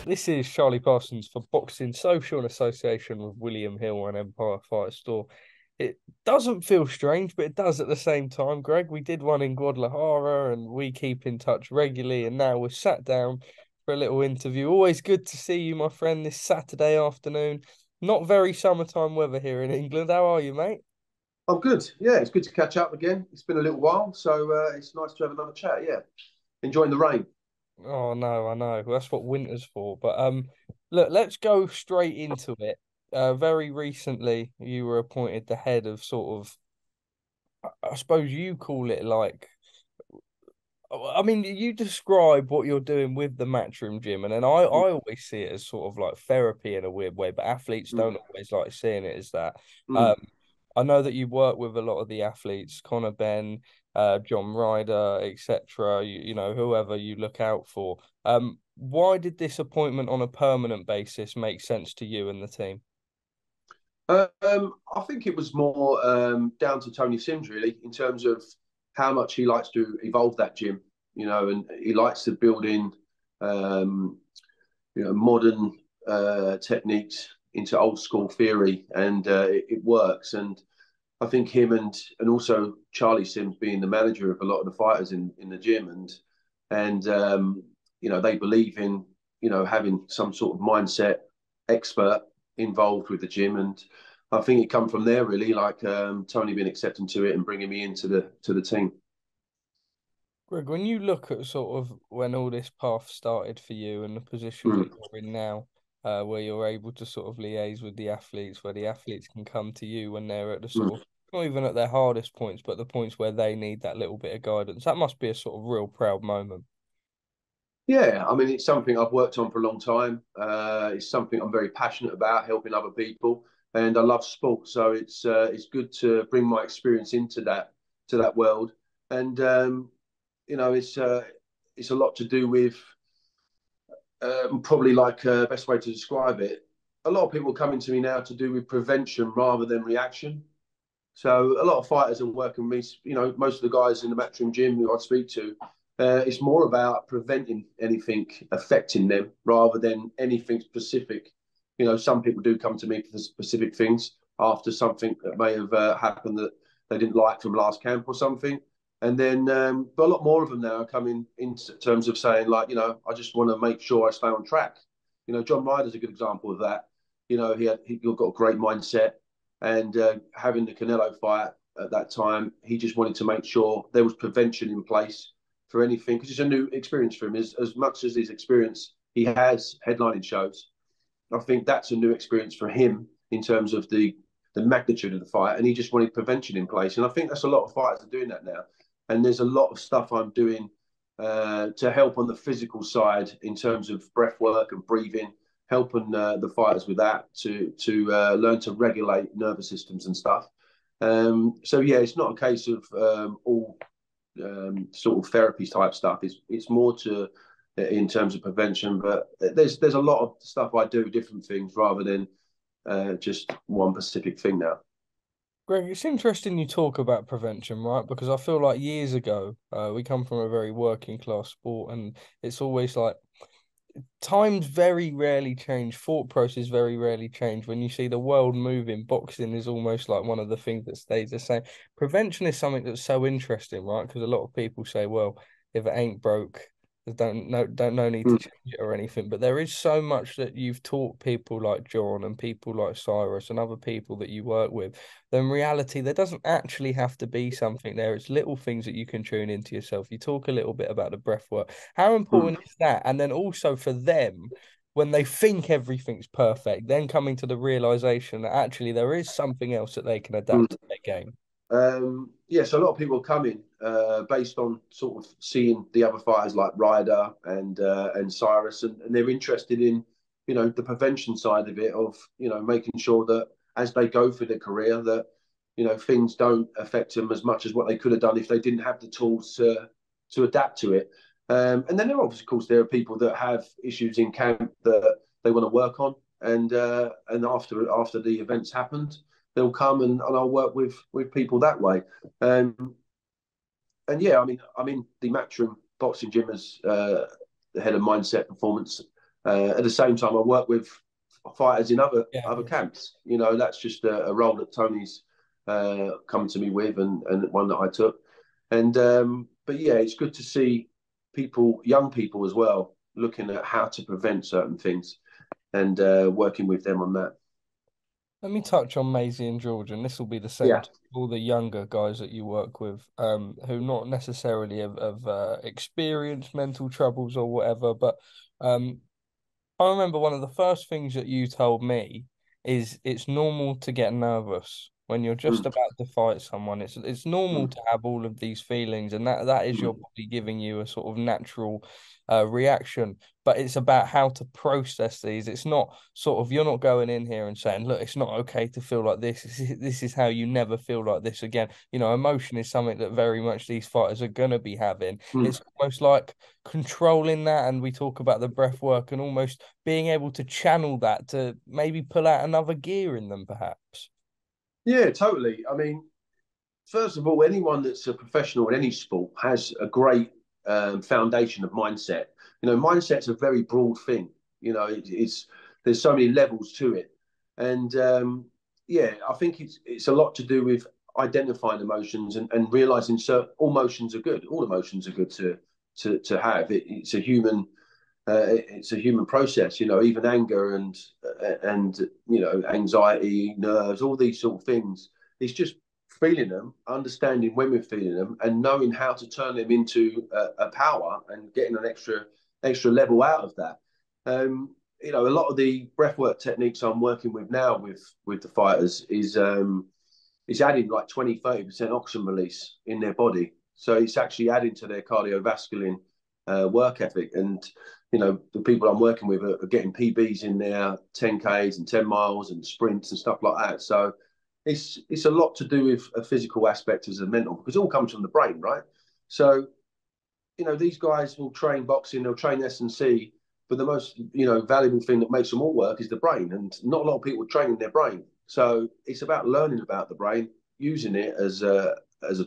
This is Charlie Parsons for Boxing Social in association with William Hill and Empire Fight Store. It doesn't feel strange, but it does at the same time. Greg, we did one in Guadalajara and we keep in touch regularly, and now we're sat down for a little interview. Always good to see you, my friend, this Saturday afternoon. Not very summertime weather here in England. How are you, mate? I'm good. Yeah, it's good to catch up again. It's been a little while, so it's nice to have another chat. Yeah, enjoying the rain. Oh no, I know. That's what winter's for. But look, let's go straight into it. Very recently, you were appointed the head of sort of, I suppose you call it like, I mean, you describe what you're doing with the Matchroom Gym, and then I always see it as sort of like therapy in a weird way, but athletes Mm, don't always like seeing it as that. mm. Um, I know that you work with a lot of the athletes, Connor Ben, John Ryder, etc. You know, whoever you look out for. Why did this appointment on a permanent basis make sense to you and the team? I think it was more down to Tony Sims really, in terms of how much he likes to evolve that gym. And he likes to build in um, modern techniques into old school theory, and it works. And I think him and also Charlie Sims being the manager of a lot of the fighters in the gym, and they believe in having some sort of mindset expert involved with the gym, and I think it come from there really, like Tony being accepting to it and bringing me into the team. Greg, when you look at sort of when all this path started for you and the position that Mm, you're in now, where you're able to sort of liaise with the athletes, where the athletes can come to you when they're at the mm. sort of, not even at their hardest points, but the points where they need that little bit of guidance. That must be a sort of real proud moment. Yeah, I mean, it's something I've worked on for a long time. It's something I'm very passionate about, helping other people, and I love sport. So it's good to bring my experience into that world, and it's a lot to do with probably like best way to describe it. A lot of people coming to me now to do with prevention rather than reaction. So a lot of fighters are working with me. Most of the guys in the Matchroom Gym who I speak to, it's more about preventing anything affecting them rather than anything specific. Some people do come to me for specific things after something that may have happened that they didn't like from last camp or something. And then, but a lot more of them now are coming in terms of saying, like, I just want to make sure I stay on track. John Ryder's a good example of that. He got a great mindset, and having the Canelo fight at that time, he just wanted to make sure there was prevention in place for anything, because it's a new experience for him. As much as his experience he has headlining shows, I think that's a new experience for him in terms of the magnitude of the fight, and he just wanted prevention in place. And I think that's a lot of fighters are doing that now. And there's a lot of stuff I'm doing to help on the physical side in terms of breath work and breathing, helping the fighters with that to learn to regulate nervous systems and stuff. So yeah, it's not a case of all sort of therapy type stuff. It's more to in terms of prevention, but there's a lot of stuff I do, different things rather than just one specific thing now. Greg, it's interesting you talk about prevention, right? Because I feel like years ago, we come from a very working class sport, and it's always like times very rarely change, thought process very rarely change. When you see the world moving, boxing is almost like one of the things that stays the same. Prevention is something that's so interesting, right? Because a lot of people say, well, if it ain't broke, there's don't no need to Mm, change it or anything. But there is so much that you've taught people like John and people like Cyrus and other people that you work with. Then in reality, there doesn't actually have to be something there. It's little things that you can tune into yourself. You talk a little bit about the breath work. How mm, important is that? And then also for them, when they think everything's perfect, then coming to the realization that actually there is something else that they can adapt to mm. their game. Yes, a lot of people come in based on sort of seeing the other fighters like Ryder and Cyrus, and they're interested in the prevention side of it, of making sure that as they go through their career that things don't affect them as much as what they could have done if they didn't have the tools to adapt to it. And then there are obviously, of course, there are people that have issues in camp that they want to work on, and after the events happened, they'll come and I'll work with people that way. And yeah, I mean, the Matchroom boxing gym as the head of mindset performance At the same time, I work with fighters in Yeah, other camps. You know, that's just a role that Tony's come to me with, and one that I took. And but yeah, it's good to see people, young people as well, looking at how to prevent certain things and working with them on that. let me touch on Maisie and George, and this will be the same Yeah. to all the younger guys that you work with, who not necessarily have experienced mental troubles or whatever, but um, I remember one of the first things that you told me is it's normal to get nervous when you're just Mm, about to fight someone. It's normal mm, to have all of these feelings, and that is your mm, body giving you a sort of natural reaction. But it's about how to process these. It's not sort of you're not going in here and saying, look, it's not okay to feel like this. This is how you never feel like this again. You know, emotion is something that very much these fighters are going to be having. mm. It's almost like controlling that, and we talk about the breath work and almost being able to channel that to maybe pull out another gear in them, perhaps. Yeah, totally. I mean, first of all, anyone that's a professional in any sport has a great foundation of mindset. You know, mindset's a very broad thing. You know, it's there's so many levels to it, and yeah, I think it's a lot to do with identifying emotions and realizing all emotions are good. All emotions are good to have. It's a human process. You know, even anger and you know anxiety, nerves, all these sort of things. It's just feeling them, understanding when we're feeling them, and knowing how to turn them into a power and getting an extra level out of that. You know, a lot of the breathwork techniques I'm working with now with the fighters is adding like 20-30% oxygen release in their body. So it's actually adding to their cardiovascular work ethic. And, you know, the people I'm working with are getting PBs in their 10Ks and 10 miles and sprints and stuff like that. So it's a lot to do with a physical aspect as a mental, because it all comes from the brain, right? So, you know, these guys will train boxing, they'll train S&C, but the most, you know, valuable thing that makes them all work is the brain. And not a lot of people are training their brain. So it's about learning about the brain, using it as a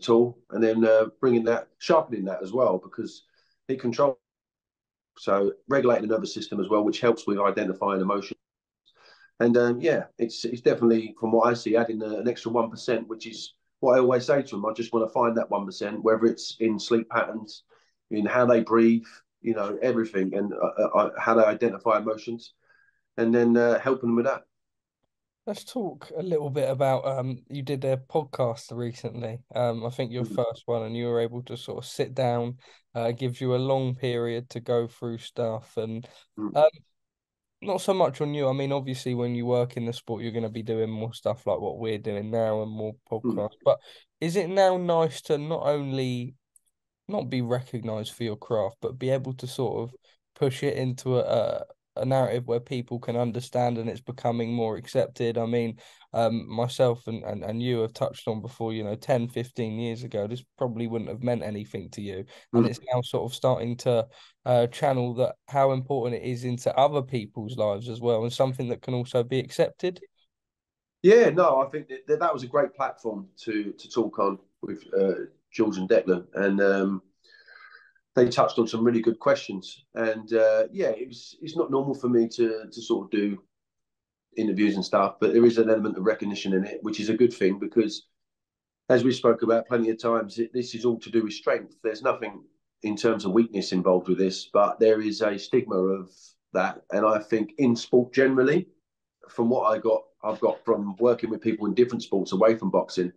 tool, and then bringing that, sharpening that as well, because it controls. So regulating the nervous system as well, which helps with identifying emotion. And yeah, it's definitely from what I see, adding an extra 1%, which is what I always say to them. I just want to find that 1%, whether it's in sleep patterns, in how they breathe, you know, everything, and how they identify emotions, and then helping them with that. Let's talk a little bit about you did a podcast recently. I think your Mm, first one, and you were able to sort of sit down, gives you a long period to go through stuff, and mm, um, not so much on you. I mean, obviously, when you work in the sport, you're going to be doing more stuff like what we're doing now and more mm. podcasts. But is it now nice to not only not be recognized for your craft, but be able to sort of push it into a narrative where people can understand and it's becoming more accepted? I mean, myself and you have touched on before, you know, 10, 15 years ago, this probably wouldn't have meant anything to you. And Mm. it's now sort of starting to channel that how important it is into other people's lives as well, and something that can also be accepted. Yeah, no, I think that was a great platform to talk on with Jules and Declan, and they touched on some really good questions. And yeah, it's not normal for me to sort of do interviews and stuff, but there is an element of recognition in it, which is a good thing because, as we spoke about plenty of times, this is all to do with strength. There's nothing in terms of weakness involved with this, but there is a stigma of that, and I think in sport generally, from what I've got from working with people in different sports away from boxing,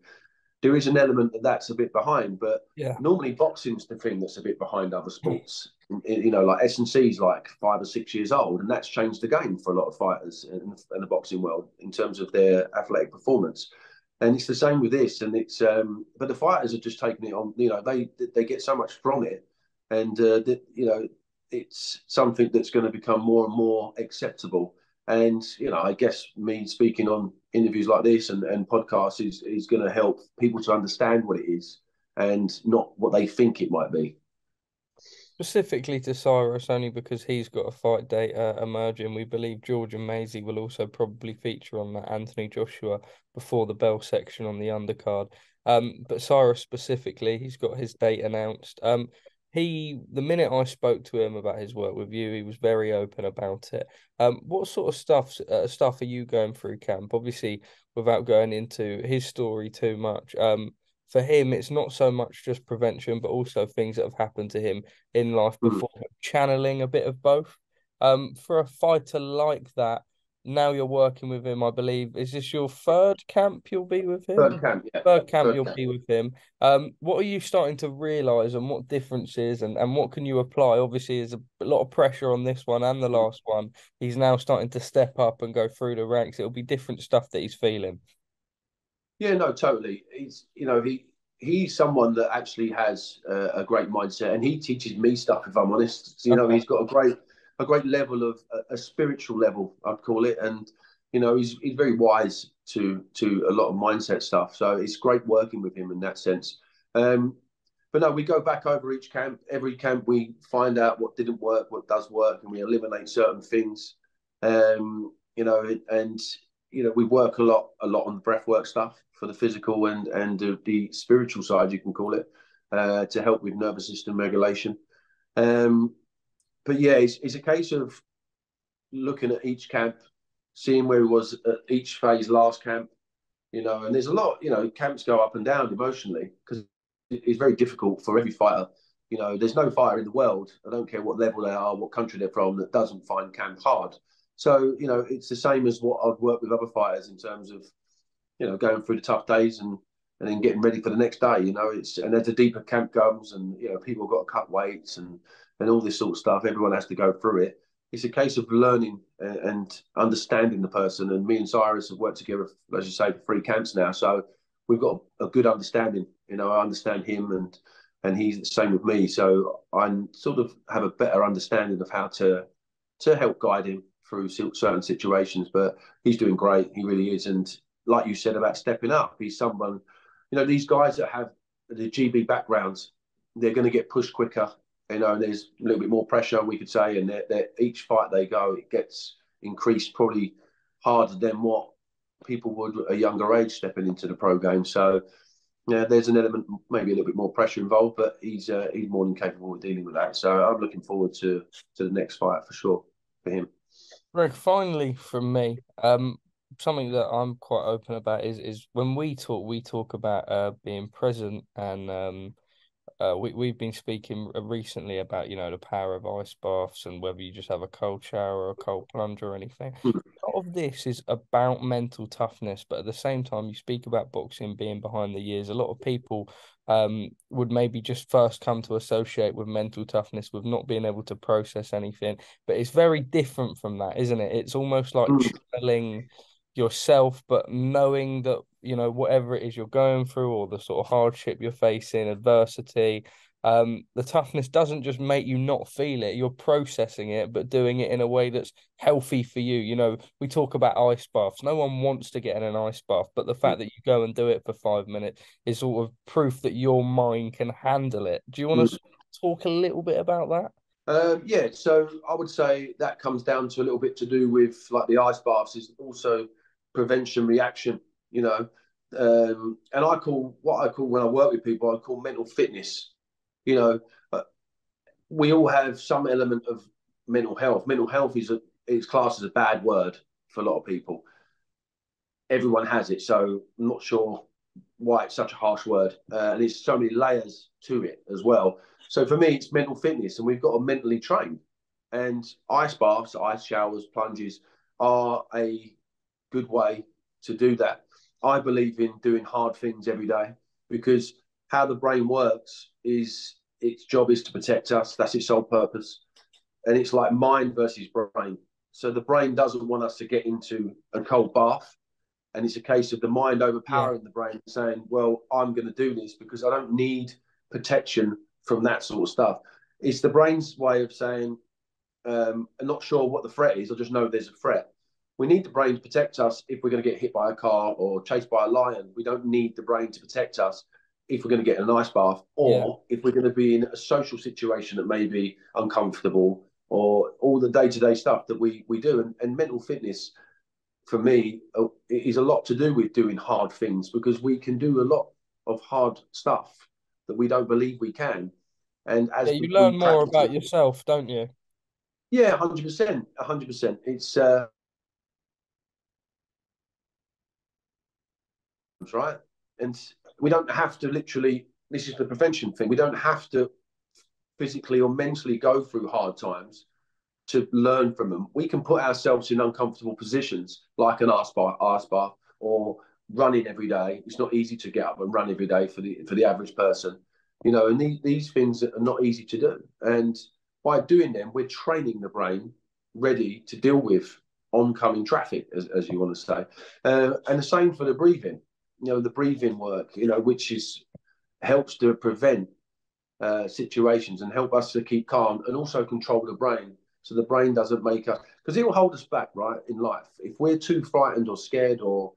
there is an element that's a bit behind, but Yeah. normally boxing's the thing that's a bit behind other sports. You know, like S&C's like 5 or 6 years old, and that's changed the game for a lot of fighters in the boxing world in terms of their athletic performance. And it's the same with this, and it's but the fighters are just taking it on. You know, they get so much from it, and you know, it's something that's going to become more and more acceptable. And you know, I guess me speaking on interviews like this and podcasts is going to help people to understand what it is and not what they think it might be. Specifically to Cyrus, only because he's got a fight date emerging. We believe George and Maisie will also probably feature on that Anthony Joshua before the bell section on the undercard. But Cyrus specifically, he's got his date announced. the minute I spoke to him about his work with you, he was very open about it. What sort of stuff are you going through, camp? Obviously, without going into his story too much. For him, it's not so much just prevention, but also things that have happened to him in life Mm. before, channeling a bit of both. For a fighter like that, now you're working with him, I believe. Is this your third camp you'll be with Third him? camp, yeah. Third camp Third you'll camp. be with him. What are you starting to realise and what differences and what can you apply? Obviously, there's a lot of pressure on this one and the last one. He's now starting to step up and go through the ranks. It'll be different stuff that he's feeling. Yeah, no, totally. He's someone that actually has a great mindset, and he teaches me stuff. If I'm honest, Okay. he's got a great level of a spiritual level, I'd call it, and he's very wise to a lot of mindset stuff. So it's great working with him in that sense. Um, but no, we go back over each camp. Every camp, we find out what didn't work, what does work, and we eliminate certain things. And we work a lot on the breathwork stuff for the physical and the spiritual side, you can call it, to help with nervous system regulation. Um, but yeah, it's a case of looking at each camp, seeing where he was at each phase last camp, and there's a lot, camps go up and down emotionally because it's very difficult for every fighter. There's no fighter in the world, I don't care what level they are, what country they're from, that doesn't find camp hard. So, it's the same as what I'd work with other fighters in terms of, going through the tough days and then getting ready for the next day. And as the deeper camp goes, and people have got to cut weights and all this sort of stuff. Everyone has to go through it. It's a case of learning and understanding the person. And me and Cyrus have worked together, as you say, for 3 camps now. So we've got a good understanding. I understand him, and he's the same with me. So I sort of have a better understanding of how to help guide him through certain situations. But he's doing great. He really is. And like you said about stepping up, he's someone, these guys that have the GB backgrounds, they're going to get pushed quicker. And there's a little bit more pressure, we could say, and each fight they go, it gets increased probably harder than what people would at a younger age stepping into the pro game. So yeah, there's an element, maybe a little bit more pressure involved, but he's more than capable of dealing with that. So I'm looking forward to the next fight for sure for him. Greg, finally from me, something that I'm quite open about is when we talk about being present and we've been speaking recently about, the power of ice baths and whether you just have a cold shower or a cold plunge or anything. A lot of this is about mental toughness, but at the same time, you speak about boxing being behind the years. A lot of people would maybe just first come to associate with mental toughness with not being able to process anything, but it's very different from that, isn't it? It's almost like Mm. channeling yourself, but knowing that, whatever it is you're going through or the sort of hardship you're facing, adversity, the toughness doesn't just make you not feel it, you're processing it, but doing it in a way that's healthy for you. We talk about ice baths. No one wants to get in an ice bath, but the fact that you go and do it for 5 minutes is sort of proof that your mind can handle it. Do you want to talk a little bit about that? Yeah, so I would say that comes down to a little bit to do with like the ice baths is also prevention reaction, and I call what I call when I work with people, I call mental fitness. You know, uh, we all have some element of mental health. Mental health is classed as a bad word for a lot of people. Everyone has it, so I'm not sure why it's such a harsh word, and it's so many layers to it as well. So for me, it's mental fitness, and we've got to mentally train. And ice baths, ice showers, plunges are a good way to do that. I believe in doing hard things every day because how the brain works is its job is to protect us. That's its sole purpose. And it's like mind versus brain. So the brain doesn't want us to get into a cold bath. And it's a case of the mind Yeah, overpowering the brain, saying, well, I'm going to do this because I don't need protection from that sort of stuff. It's the brain's way of saying, I'm not sure what the threat is. I just know there's a threat. We need the brain to protect us if we're going to get hit by a car or chased by a lion. We don't need the brain to protect us if we're going to get in an ice bath yeah. or if we're going to be in a social situation that may be uncomfortable or all the day-to-day stuff that we do. And mental fitness for me is a lot to do with doing hard things because we can do a lot of hard stuff that we don't believe we can. And Yeah, as you we learn more practice about it, yourself, don't you? yeah, 100%, 100%. It's right, and we don't have to literally. This is the prevention thing. We don't have to physically or mentally go through hard times to learn from them. We can put ourselves in uncomfortable positions, like an arse bar, or running every day. It's not easy to get up and run every day for the average person, And these things are not easy to do. And by doing them, we're training the brain ready to deal with oncoming traffic, as you want to say. And the same for the breathing. The breathing work, which is helps to prevent situations and help us to keep calm and also control the brain so the brain doesn't make us, because it will hold us back, right, in life if we're too frightened or scared, or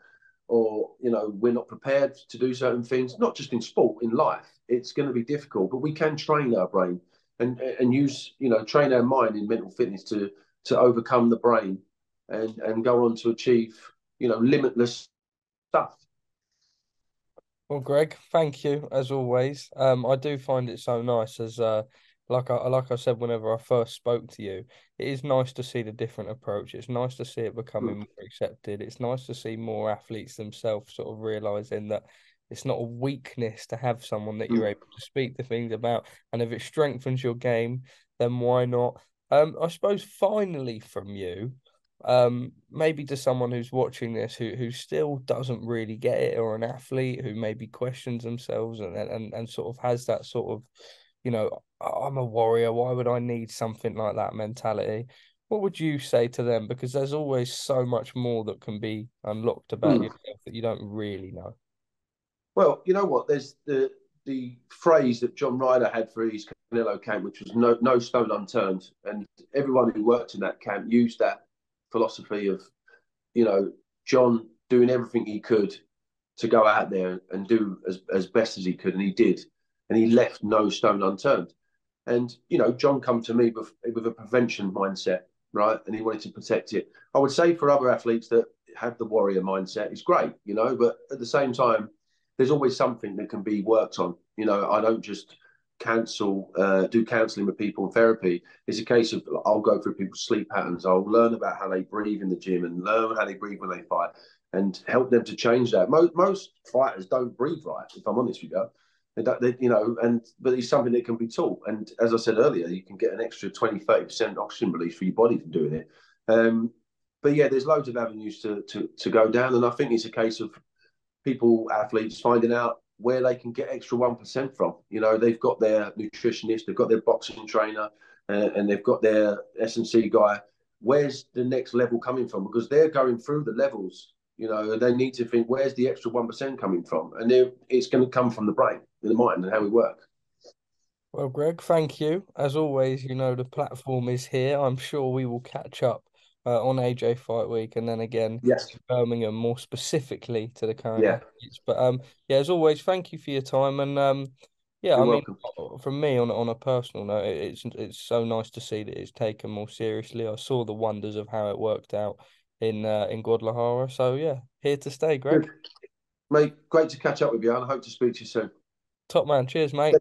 we're not prepared to do certain things, not just in sport, in life. It's going to be difficult, but we can train our brain and use, train our mind in mental fitness to overcome the brain and go on to achieve, limitless stuff. Well, Greg, thank you as always. I do find it so nice as like I said whenever I first spoke to you, it is nice to see the different approach. It's nice to see it becoming more accepted. It's nice to see more athletes themselves sort of realizing that it's not a weakness to have someone that you're able to speak the things about, and if it strengthens your game, then why not? I suppose finally from you, maybe to someone who's watching this who still doesn't really get it, or an athlete who maybe questions themselves and sort of has that sort of, I'm a warrior, why would I need something like that mentality? What would you say to them? Because there's always so much more that can be unlocked about Mm. yourself that you don't really know. Well, you know what? There's the phrase that John Ryder had for his Canelo camp, which was no stone unturned, and everyone who worked in that camp used that philosophy of, you know John doing everything he could to go out there and do as best as he could, and he did, and he left no stone unturned. And John come to me with a prevention mindset, right? And he wanted to protect it. I would say for other athletes that have the warrior mindset, it's great, but at the same time, there's always something that can be worked on. I don't just do counselling with people in therapy. It's a case of I'll go through people's sleep patterns. I'll learn about how they breathe in the gym and learn how they breathe when they fight and help them to change that. Most fighters don't breathe right, if I'm honest with you. But it's something that can be taught. And as I said earlier, you can get an extra 20-30% oxygen release for your body from doing it. But yeah, there's loads of avenues to go down. And I think it's a case of athletes finding out where they can get extra 1% from. They've got their nutritionist, they've got their boxing trainer, and they've got their S&C guy. Where's the next level coming from? Because they're going through the levels. They need to think, where's the extra 1% coming from? And it's going to come from the brain, the mind, and how we work. Well, Greg, thank you. As always, the platform is here. I'm sure we will catch up on AJ Fight Week, and then again Yes. in Birmingham, more specifically to the current Yeah. athletes. But yeah, as always, thank you for your time. And yeah, You're I mean, welcome. from me on a personal note, it's so nice to see that it's taken more seriously. I saw the wonders of how it worked out in Guadalajara. So yeah, here to stay, Greg. Good. Mate, great to catch up with you, and I hope to speak to you soon. Top man. Cheers, mate.